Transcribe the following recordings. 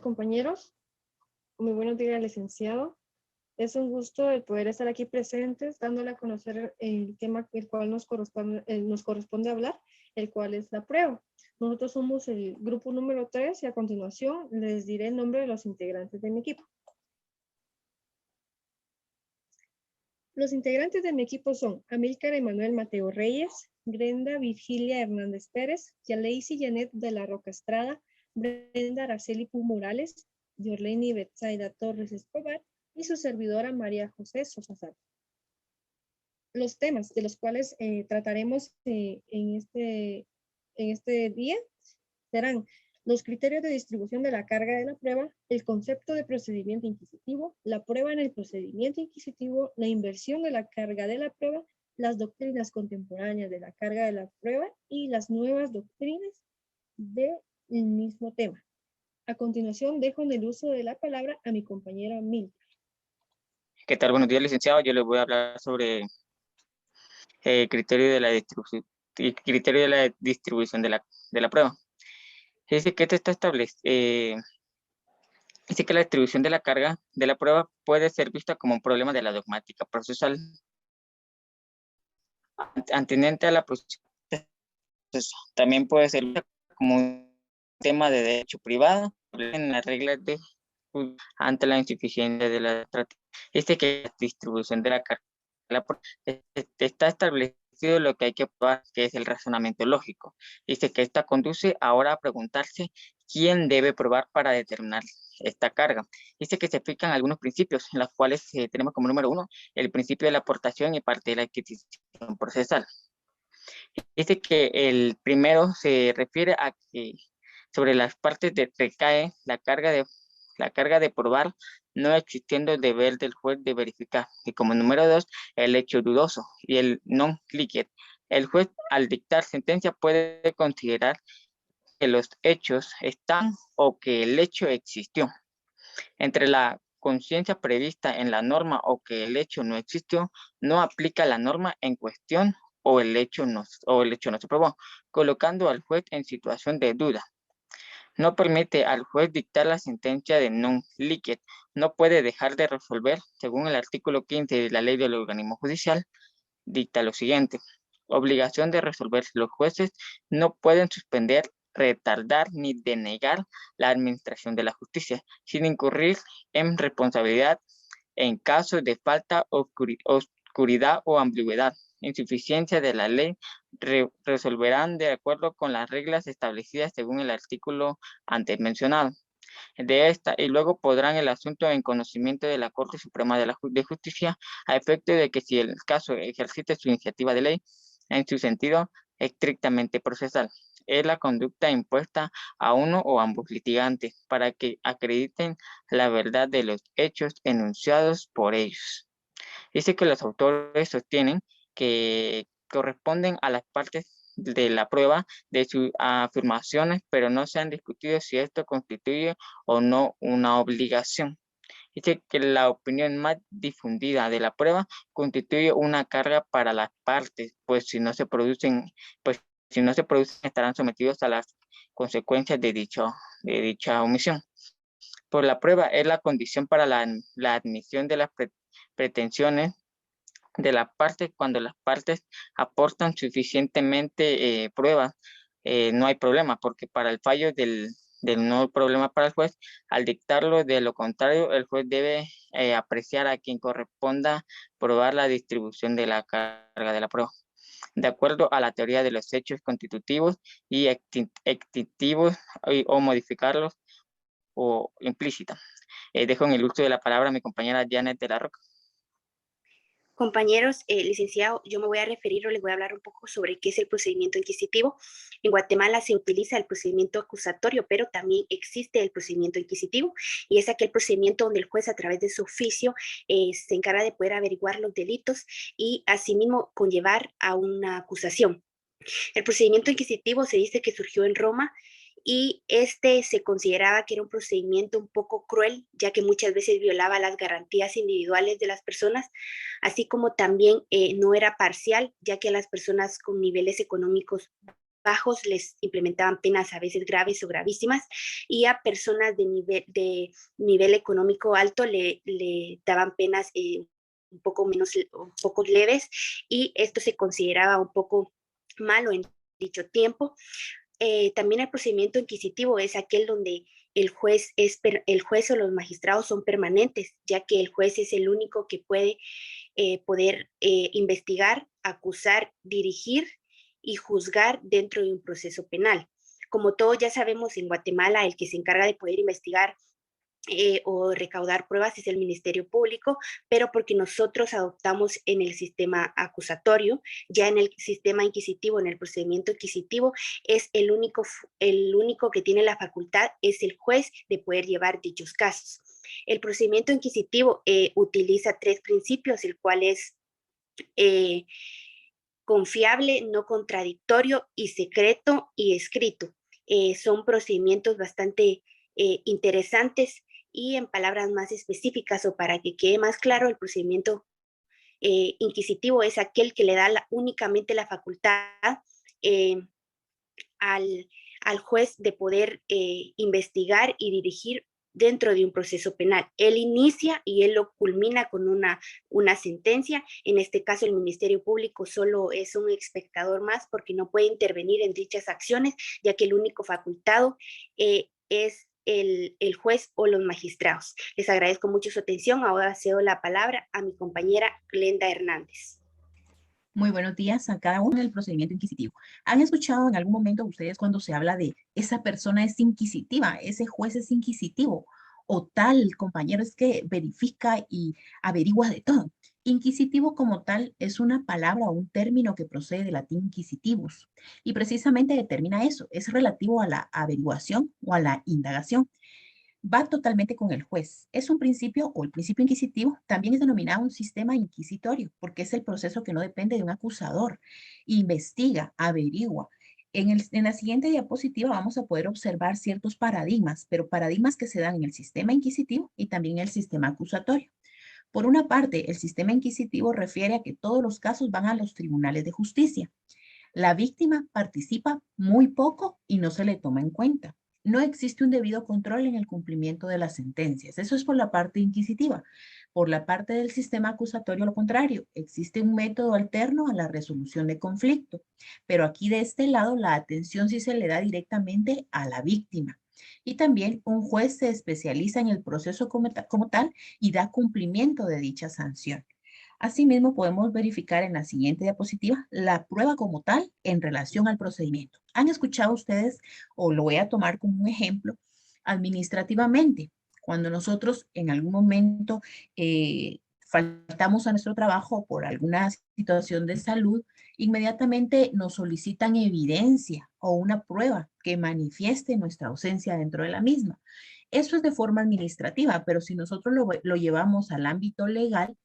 compañeros. Muy buenos días, licenciado. Es un gusto el poder estar aquí presentes, dándole a conocer el tema el cual nos corresponde hablar, el cual es la prueba. Nosotros somos el grupo número 3 y a continuación les diré el nombre de los integrantes de mi equipo. Los integrantes de mi equipo son Amílcar Emanuel Mateo Reyes, Brenda Virgilia Hernández Pérez, Yaleisi Janet de la Roca Estrada, Brenda Araceli Pú Morales, Yorleni Betsaida Torres Escobar y su servidora María José Sosa Sá. Los temas de los cuales trataremos en este día serán los criterios de distribución de la carga de la prueba, el concepto de procedimiento inquisitivo, la prueba en el procedimiento inquisitivo, la inversión de la carga de la prueba, las doctrinas contemporáneas de la carga de la prueba y las nuevas doctrinas del mismo tema. A continuación, dejo en el uso de la palabra a mi compañera Mil. ¿Qué tal? Buenos días, licenciado. Yo les voy a hablar sobre el criterio de la distribución de la prueba. Dice que este está establecido. Dice que la distribución de la carga de la prueba puede ser vista como un problema de la dogmática procesal atinente a la procesión. También puede ser vista como un tema de derecho privado en las reglas de ante la insuficiencia de la estrategia. Dice que la distribución de la carga está establecido lo que hay que probar, que es el razonamiento lógico. Dice que esta conduce ahora a preguntarse quién debe probar para determinar esta carga. Dice que se fijan algunos principios, en los cuales tenemos como número 1 el principio de la aportación y parte de la adquisición procesal. Dice que el primero se refiere a que sobre las partes recae la carga de probar, no existiendo el deber del juez de verificar. Y como número 2, el hecho dudoso y el non liquid. El juez, al dictar sentencia, puede considerar que los hechos están o que el hecho existió. Entre la conciencia prevista en la norma o que el hecho no existió, no aplica la norma en cuestión o el hecho no se probó, colocando al juez en situación de duda. No permite al juez dictar la sentencia de non liquid. No puede dejar de resolver, según el artículo 15 de la ley del organismo judicial, dicta lo siguiente. Obligación de resolver. Los jueces no pueden suspender, retardar ni denegar la administración de la justicia, sin incurrir en responsabilidad en caso de falta, oscuridad o ambigüedad, insuficiencia de la ley, resolverán de acuerdo con las reglas establecidas según el artículo antes mencionado. Y luego podrán el asunto en conocimiento de la Corte Suprema de Justicia, a efecto de que si el caso ejercite su iniciativa de ley en su sentido estrictamente procesal, es la conducta impuesta a uno o ambos litigantes para que acrediten la verdad de los hechos enunciados por ellos. Dice que los autores sostienen que corresponden a las partes de la prueba de sus afirmaciones, pero no se han discutido si esto constituye o no una obligación. Dice que la opinión más difundida de la prueba constituye una carga para las partes, pues si no se producen estarán sometidos a las consecuencias de dicha omisión. Por la prueba es la condición para la admisión de las pretensiones de la parte. Cuando las partes aportan suficientemente pruebas, no hay problema, porque para el fallo del no hay problema para el juez, al dictarlo. De lo contrario, el juez debe apreciar a quien corresponda probar la distribución de la carga de la prueba, de acuerdo a la teoría de los hechos constitutivos y extintivos o modificarlos o implícita. Dejo en el uso de la palabra a mi compañera Janet de la Roca. Compañeros, licenciado, yo me voy a referir o les voy a hablar un poco sobre qué es el procedimiento inquisitivo. En Guatemala se utiliza el procedimiento acusatorio, pero también existe el procedimiento inquisitivo, y es aquel procedimiento donde el juez, a través de su oficio, se encarga de poder averiguar los delitos y asimismo conllevar a una acusación. El procedimiento inquisitivo se dice que surgió en Roma, y se consideraba que era un procedimiento un poco cruel, ya que muchas veces violaba las garantías individuales de las personas, así como también no era parcial, ya que las personas con niveles económicos bajos les implementaban penas a veces graves o gravísimas, y a personas de nivel económico alto le daban penas un poco un poco leves, y esto se consideraba un poco malo en dicho tiempo. También el procedimiento inquisitivo es aquel donde el juez o los magistrados son permanentes, ya que el juez es el único que puede poder investigar, acusar, dirigir y juzgar dentro de un proceso penal. Como todos ya sabemos, en Guatemala el que se encarga de poder investigar o recaudar pruebas es el Ministerio Público, pero porque nosotros adoptamos en el sistema acusatorio, ya en el sistema inquisitivo, en el procedimiento inquisitivo, es el único que tiene la facultad, es el juez, de poder llevar dichos casos. El procedimiento inquisitivo utiliza 3 principios, el cual es confiable, no contradictorio y secreto y escrito. Son procedimientos bastante interesantes, y en palabras más específicas o para que quede más claro, el procedimiento inquisitivo es aquel que le da únicamente la facultad eh, al juez de poder investigar y dirigir dentro de un proceso penal. Él inicia y él lo culmina con una sentencia. En este caso, el Ministerio Público solo es un espectador más porque no puede intervenir en dichas acciones, ya que el único facultado es el juez o los magistrados. Les agradezco mucho su atención. Ahora cedo la palabra a mi compañera Glenda Hernández. Muy buenos días a cada uno del procedimiento inquisitivo. ¿Han escuchado en algún momento ustedes cuando se habla de esa persona es inquisitiva, ese juez es inquisitivo, o tal compañero es que verifica y averigua de todo? Inquisitivo como tal es una palabra o un término que procede del latín inquisitivus y precisamente determina eso, es relativo a la averiguación o a la indagación. Va totalmente con el juez. Es un principio, o el principio inquisitivo, también es denominado un sistema inquisitorio, porque es el proceso que no depende de un acusador. Investiga, averigua. En la siguiente diapositiva vamos a poder observar ciertos paradigmas, pero paradigmas que se dan en el sistema inquisitivo y también en el sistema acusatorio. Por una parte, el sistema inquisitivo refiere a que todos los casos van a los tribunales de justicia. La víctima participa muy poco y no se le toma en cuenta. No existe un debido control en el cumplimiento de las sentencias. Eso es por la parte inquisitiva. Por la parte del sistema acusatorio, lo contrario. Existe un método alterno a la resolución de conflicto. Pero aquí de este lado, la atención sí se le da directamente a la víctima. Y también un juez se especializa en el proceso como tal y da cumplimiento de dicha sanción. Asimismo, podemos verificar en la siguiente diapositiva la prueba como tal en relación al procedimiento. ¿Han escuchado ustedes, o lo voy a tomar como un ejemplo, administrativamente? Cuando nosotros en algún momento faltamos a nuestro trabajo por alguna situación de salud, inmediatamente nos solicitan evidencia o una prueba que manifieste nuestra ausencia dentro de la misma. Eso es de forma administrativa, pero si nosotros lo llevamos al ámbito legal,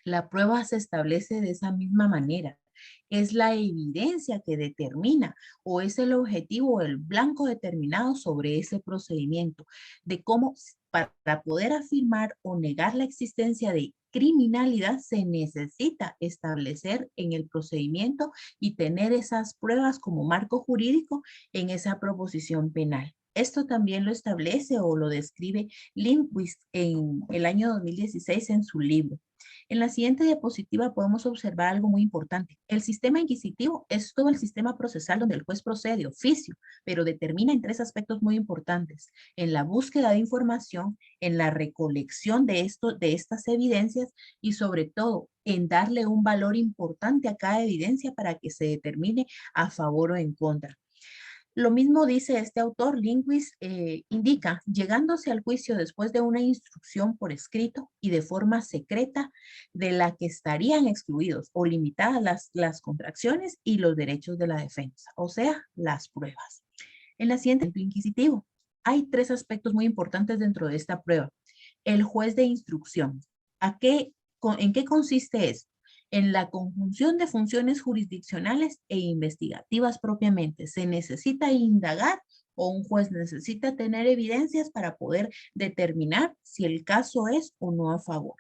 la prueba se establece de esa misma manera. Es la evidencia que determina o es el objetivo o el blanco determinado sobre ese procedimiento de cómo para poder afirmar o negar la existencia de criminalidad se necesita establecer en el procedimiento y tener esas pruebas como marco jurídico en esa proposición penal. Esto también lo establece o lo describe Lindquist en el año 2016 en su libro. En la siguiente diapositiva podemos observar algo muy importante. El sistema inquisitivo es todo el sistema procesal donde el juez procede de oficio, pero determina en 3 aspectos muy importantes: en la búsqueda de información, en la recolección de estas evidencias y sobre todo en darle un valor importante a cada evidencia para que se determine a favor o en contra. Lo mismo dice este autor, Lindquist, indica, llegándose al juicio después de una instrucción por escrito y de forma secreta de la que estarían excluidos o limitadas las contracciones y los derechos de la defensa, o sea, las pruebas. En la siguiente, el inquisitivo, hay 3 aspectos muy importantes dentro de esta prueba. El juez de instrucción. ¿En qué consiste eso? En la conjunción de funciones jurisdiccionales e investigativas propiamente. Se necesita indagar o un juez necesita tener evidencias para poder determinar si el caso es o no a favor.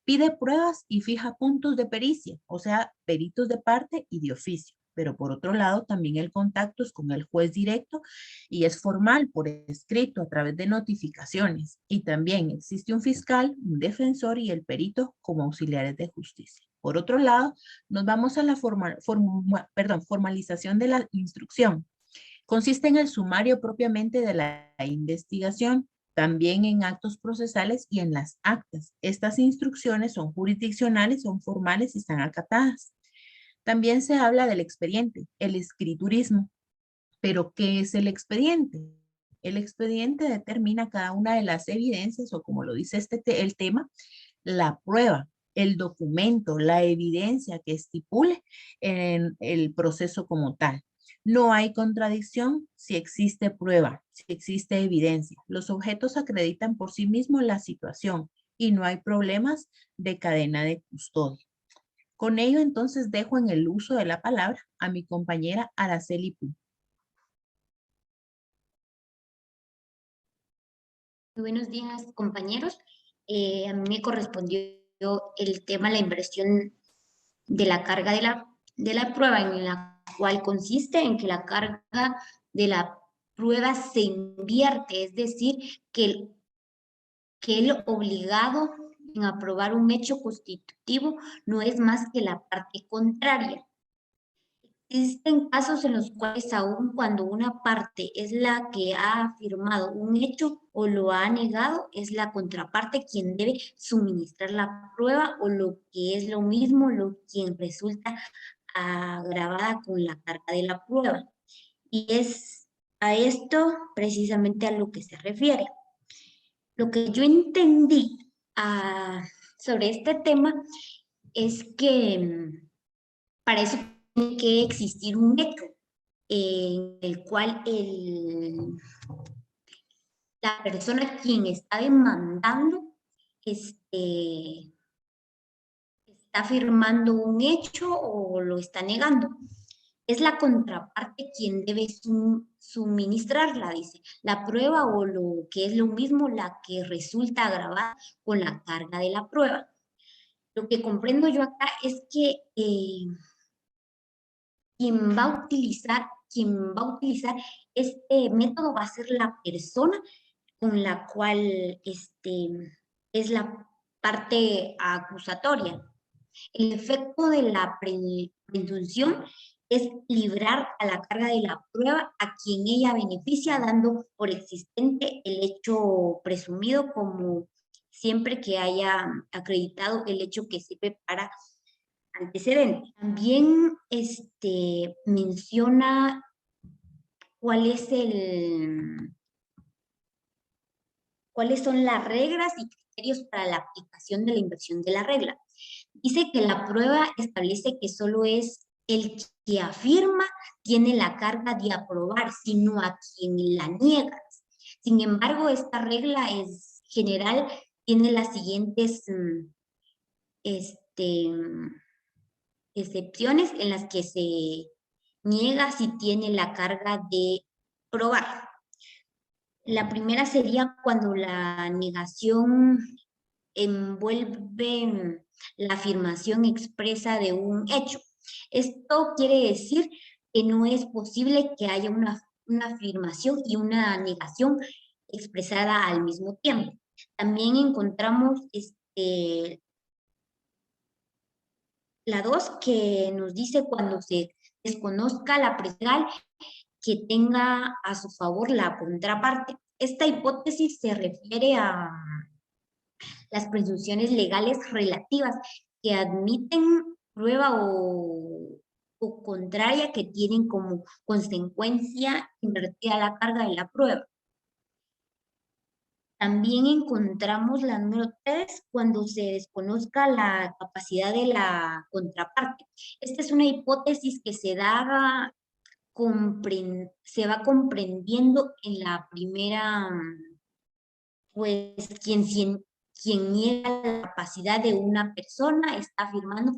Pide pruebas y fija puntos de pericia, o sea, peritos de parte y de oficio. pero por otro lado también el contacto es con el juez directo y es formal por escrito a través de notificaciones. Y también existe un fiscal, un defensor y el perito como auxiliares de justicia. Por otro lado, nos vamos a la formalización de la instrucción. Consiste en el sumario propiamente de la investigación, también en actos procesales y en las actas. Estas instrucciones son jurisdiccionales, son formales y están acatadas. También se habla del expediente, el escriturismo. ¿Pero qué es el expediente? El expediente determina cada una de las evidencias o, como lo dice el tema, la prueba, el documento, la evidencia que estipule en el proceso como tal. No hay contradicción si existe prueba, si existe evidencia. Los objetos acreditan por sí mismos la situación y no hay problemas de cadena de custodia. Con ello, entonces, dejo en el uso de la palabra a mi compañera Araceli Pu. Muy buenos días, compañeros. A mí me correspondió el tema, la inversión de la carga de la prueba, en la cual consiste en que la carga de la prueba se invierte, es decir, que el obligado en aprobar un hecho constitutivo no es más que la parte contraria. Existen casos en los cuales aun cuando una parte es la que ha afirmado un hecho o lo ha negado, es la contraparte quien debe suministrar la prueba o lo que es lo mismo, quien resulta agravada con la carga de la prueba. Y es a esto precisamente a lo que se refiere. Lo que yo entendí sobre este tema es que para eso tiene que existir un hecho en el cual la persona quien está demandando está afirmando un hecho o lo está negando. Es la contraparte quien debe suministrarla, dice, la prueba o lo que es lo mismo, la que resulta agravada con la carga de la prueba. Lo que comprendo yo acá es que quien va a utilizar este método va a ser la persona con la cual es la parte acusatoria. El efecto de la presunción es librar a la carga de la prueba a quien ella beneficia, dando por existente el hecho presumido, como siempre que haya acreditado el hecho que sirve para antecedente. También menciona cuáles son las reglas y criterios para la aplicación de la inversión de la regla. Dice que la prueba establece que solo es el que afirma tiene la carga de aprobar, sino a quien la niega. Sin embargo, esta regla es general, tiene las siguientes excepciones en las que se niega si tiene la carga de probar. La primera sería cuando la negación envuelve la afirmación expresa de un hecho. Esto quiere decir que no es posible que haya una afirmación y una negación expresada al mismo tiempo. También encontramos la 2, que nos dice cuando se desconozca la prueba que tenga a su favor la contraparte. Esta hipótesis se refiere a las presunciones legales relativas que admiten prueba o contraria que tienen como consecuencia invertida la carga de la prueba. También encontramos la número 3, cuando se desconozca la capacidad de la contraparte. Esta es una hipótesis que se va comprendiendo en la primera, pues quien niega la capacidad de una persona está afirmando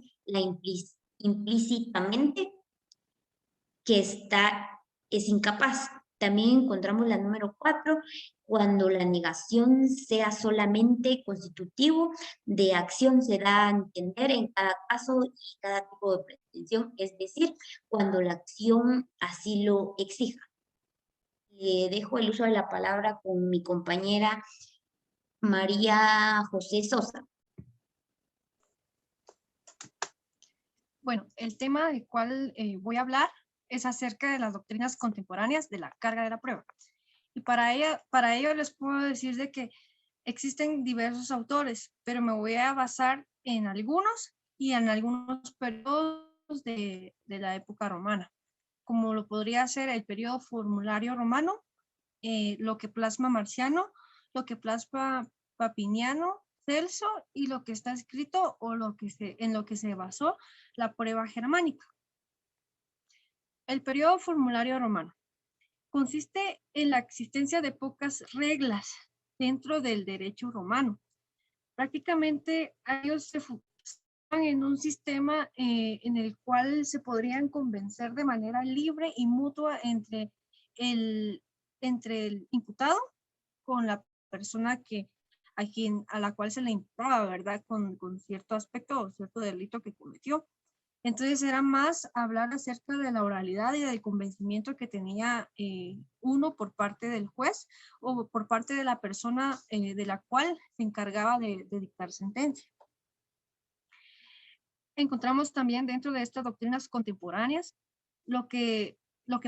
implícitamente que es incapaz. También encontramos la número 4, cuando la negación sea solamente constitutivo de acción, se da a entender en cada caso y cada tipo de pretensión, es decir, cuando la acción así lo exija. Dejo el uso de la palabra con mi compañera María José Sosa. Bueno, el tema del cual voy a hablar es acerca de las doctrinas contemporáneas de la carga de la prueba. Y para ello les puedo decir de que existen diversos autores, pero me voy a basar en algunos y en algunos periodos de la época romana, como lo podría ser el periodo formulario romano, lo que plasma Marciano, lo que plasma Papiniano, Celso y lo que está escrito o en lo que se basó la prueba germánica. El periodo formulario romano consiste en la existencia de pocas reglas dentro del derecho romano. Prácticamente ellos se funcionan en un sistema en el cual se podrían convencer de manera libre y mutua entre el imputado con la persona a la cual se le imputaba, ¿verdad? Con cierto aspecto o cierto delito que cometió. Entonces era más hablar acerca de la oralidad y del convencimiento que tenía uno por parte del juez o por parte de la persona de la cual se encargaba de dictar sentencia. Encontramos también dentro de estas doctrinas contemporáneas lo que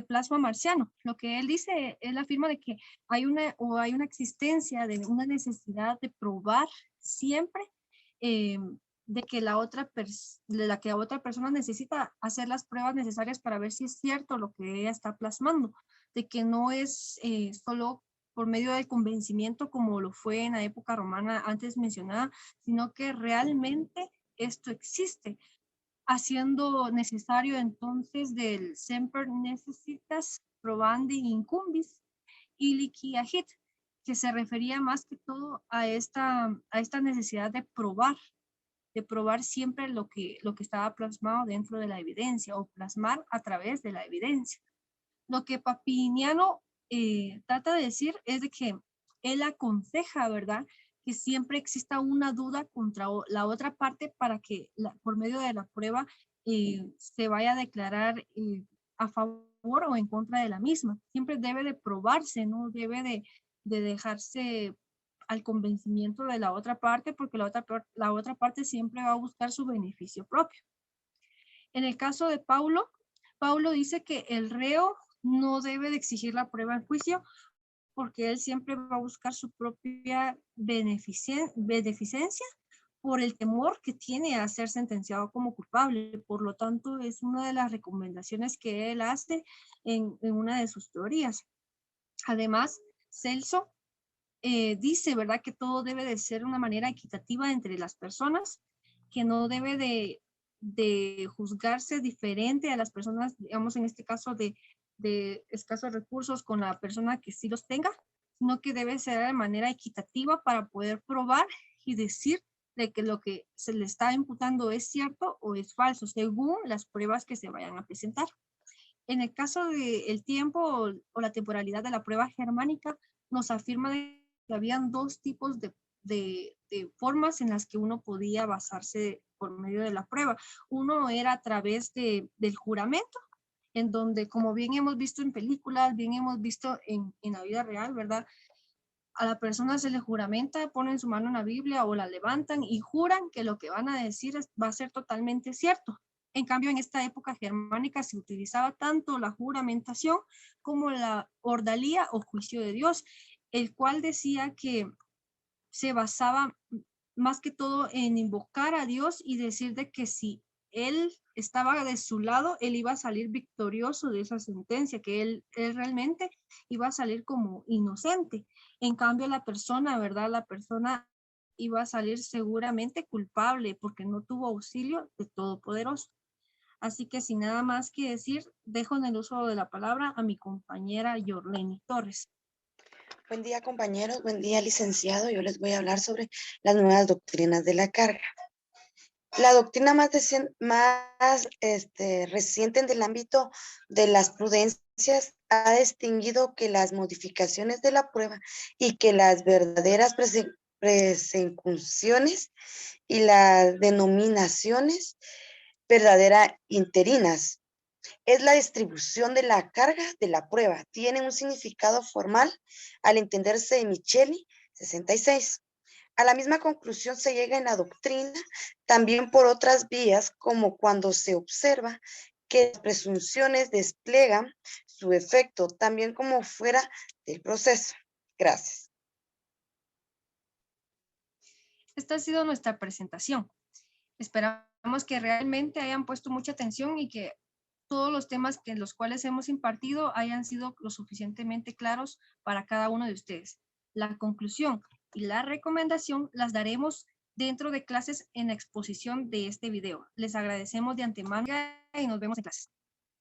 plasma Marciano. Lo que él dice, él afirma de que hay una existencia de una necesidad de probar siempre de que la otra persona necesita hacer las pruebas necesarias para ver si es cierto lo que ella está plasmando, de que no es solo por medio del convencimiento como lo fue en la época romana antes mencionada, sino que realmente esto existe, haciendo necesario entonces del semper necessitas probandi incumbis illici agit, que se refería más que todo a esta necesidad de probar siempre lo que estaba plasmado dentro de la evidencia o plasmar a través de la evidencia. Lo que Papiniano trata de decir es de que él aconseja, ¿verdad?, que siempre exista una duda contra la otra parte para que por medio de la prueba se vaya a declarar a favor o en contra de la misma. Siempre debe de probarse, no debe de dejarse al convencimiento de la otra parte, porque la otra parte siempre va a buscar su beneficio propio. En el caso de Paulo dice que el reo no debe de exigir la prueba en juicio porque él siempre va a buscar su propia beneficencia por el temor que tiene a ser sentenciado como culpable. Por lo tanto, es una de las recomendaciones que él hace en una de sus teorías. Además, Celso dice, ¿verdad?, que todo debe de ser una manera equitativa entre las personas, que no debe de juzgarse diferente a las personas, digamos, en este caso de escasos recursos con la persona que sí los tenga, sino que debe ser de manera equitativa para poder probar y decir de que lo que se le está imputando es cierto o es falso, según las pruebas que se vayan a presentar. En el caso del tiempo o la temporalidad de la prueba germánica, nos afirma de que habían dos tipos de formas en las que uno podía basarse por medio de la prueba. Uno era a través del juramento, en donde, como bien hemos visto en películas, bien hemos visto en la vida real, ¿verdad?, a la persona se le juramenta, ponen su mano en la Biblia o la levantan y juran que lo que van a decir va a ser totalmente cierto. En cambio, en esta época germánica se utilizaba tanto la juramentación como la ordalía o juicio de Dios, el cual decía que se basaba más que todo en invocar a Dios y decir de que si él estaba de su lado, él iba a salir victorioso de esa sentencia, que él realmente iba a salir como inocente. En cambio, la persona, ¿verdad?, la persona iba a salir seguramente culpable porque no tuvo auxilio de Todopoderoso. Así que sin nada más que decir, dejo en el uso de la palabra a mi compañera Yorleni Torres. Buen día, compañeros. Buen día, licenciado. Yo les voy a hablar sobre las nuevas doctrinas de la carga. La doctrina más reciente en el ámbito de las prudencias ha distinguido que las modificaciones de la prueba y que las verdaderas persecuciones y las denominaciones verdaderas interinas es la distribución de la carga de la prueba. Tiene un significado formal al entenderse de Micheli, 66. A la misma conclusión se llega en la doctrina también por otras vías, como cuando se observa que las presunciones despliegan su efecto también como fuera del proceso. Gracias. Esta ha sido nuestra presentación. Esperamos que realmente hayan puesto mucha atención y que todos los temas en los cuales hemos impartido hayan sido lo suficientemente claros para cada uno de ustedes. La conclusión y la recomendación las daremos dentro de clases en la exposición de este video. Les agradecemos de antemano y nos vemos en clases.